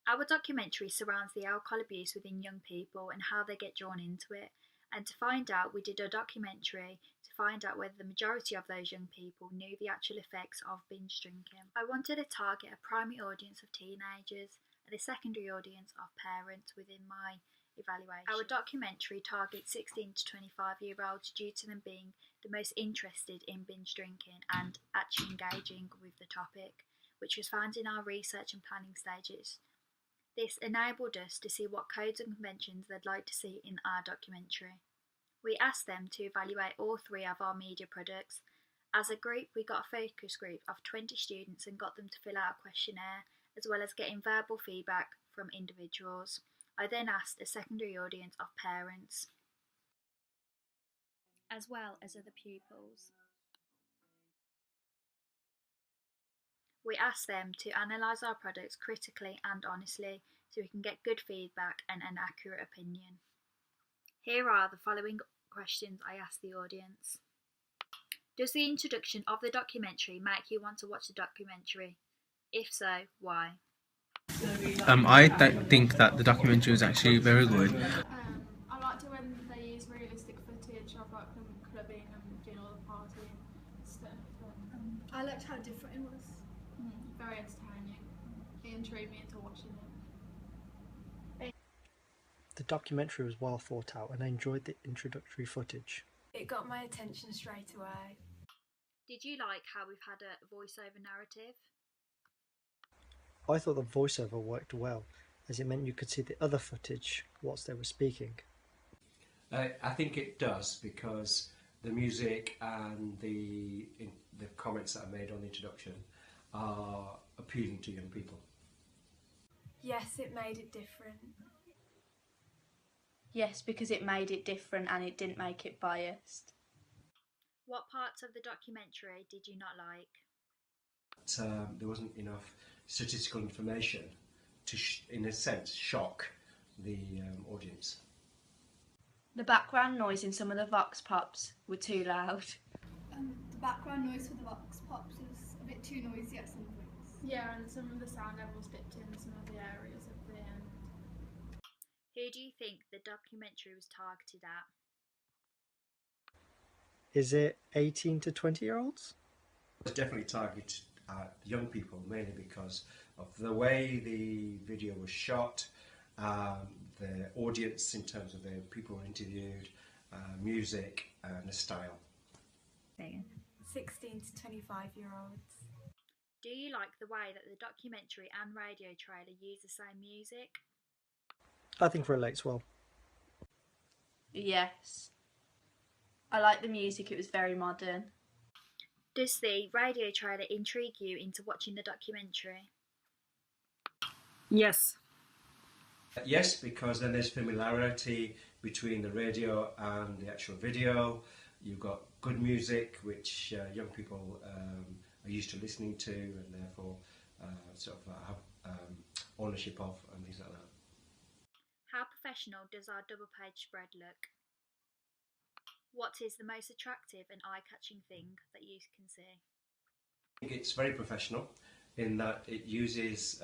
Our documentary surrounds the alcohol abuse within young people and how they get drawn into it. And to find out, we did a documentary to find out whether the majority of those young people knew the actual effects of binge drinking. I wanted to target a primary audience of teenagers and a secondary audience of parents within my evaluation. Our documentary targets 16 to 25-year-olds due to them being the most interested in binge drinking and actually engaging with the topic, which was found in our research and planning stages. This enabled us to see what codes and conventions they'd like to see in our documentary. We asked them to evaluate all three of our media products. As a group, we got a focus group of 20 students and got them to fill out a questionnaire, as well as getting verbal feedback from individuals. I then asked a secondary audience of parents, as well as other pupils. We asked them to analyse our products critically and honestly so we can get good feedback and an accurate opinion. Here are the following questions I asked the audience. Does the introduction of the documentary make you want to watch the documentary? If so, why? Think that the documentary was actually very good. I liked it when they use realistic footage of like them clubbing and doing all the partying stuff. I liked how different it was. Very entertaining. It intrigued me into watching it. The documentary was well thought out and I enjoyed the introductory footage. It got my attention straight away. Did you like how we've had a voiceover narrative? I thought the voiceover worked well, as it meant you could see the other footage whilst they were speaking. I think it does, because the music and the comments that are made on the introduction are appealing to young people. Yes, it made it different. Yes, because it made it different and it didn't make it biased. What parts of the documentary did you not like? There wasn't enough statistical information to, in a sense, shock the audience. The background noise in some of the vox pops were too loud. The background noise for the vox pops was a bit too noisy at some points. Yeah, and some of the sound levels dipped in some of the areas of the end. Who do you think the documentary was targeted at? Is it 18 to 20-year-olds? It's definitely targeted at young people, mainly because of the way the video was shot, the audience in terms of the people interviewed, music and the style. 16 to 25-year-olds. Do you like the way that the documentary and radio trailer use the same music? I think relates well. Yes. I like the music, it was very modern. Does the radio trailer intrigue you into watching the documentary? Yes. Yes, because then there's familiarity between the radio and the actual video. You've got good music, which young people are used to listening to, and therefore have ownership of, and things like that. How professional does our double-page spread look? What is the most attractive and eye-catching thing that you can see? I think it's very professional in that it uses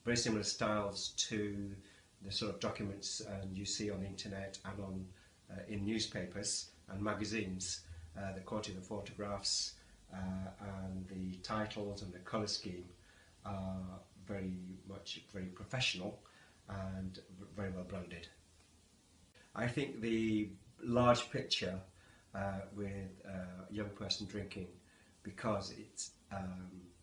very similar styles to the sort of documents you see on the internet and on in newspapers and magazines. The quality of the photographs and the titles and the colour scheme are very professional and very well branded. I think the large picture with a young person drinking, because it's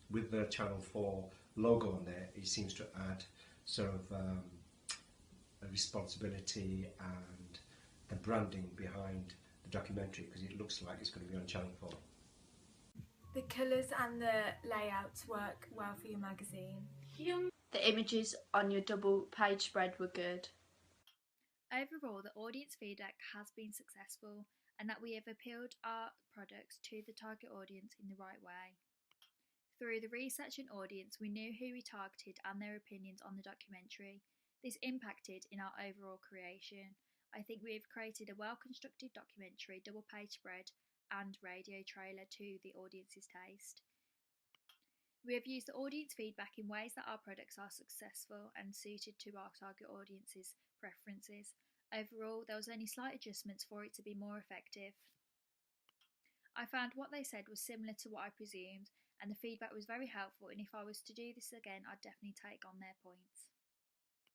with the Channel 4 logo on there, it seems to add sort of a responsibility and the branding behind the documentary, because it looks like it's going to be on Channel 4. The colours and the layouts work well for your magazine. The images on your double page spread were good. Overall, the audience feedback has been successful and that we have appealed our products to the target audience in the right way. Through the research and audience, we knew who we targeted and their opinions on the documentary. This impacted in our overall creation. I think we have created a well-constructed documentary, double-page spread and radio trailer to the audience's taste. We have used the audience feedback in ways that our products are successful and suited to our target audience's preferences. Overall, there was only slight adjustments for it to be more effective. I found what they said was similar to what I presumed, and the feedback was very helpful, and if I was to do this again, I'd definitely take on their points.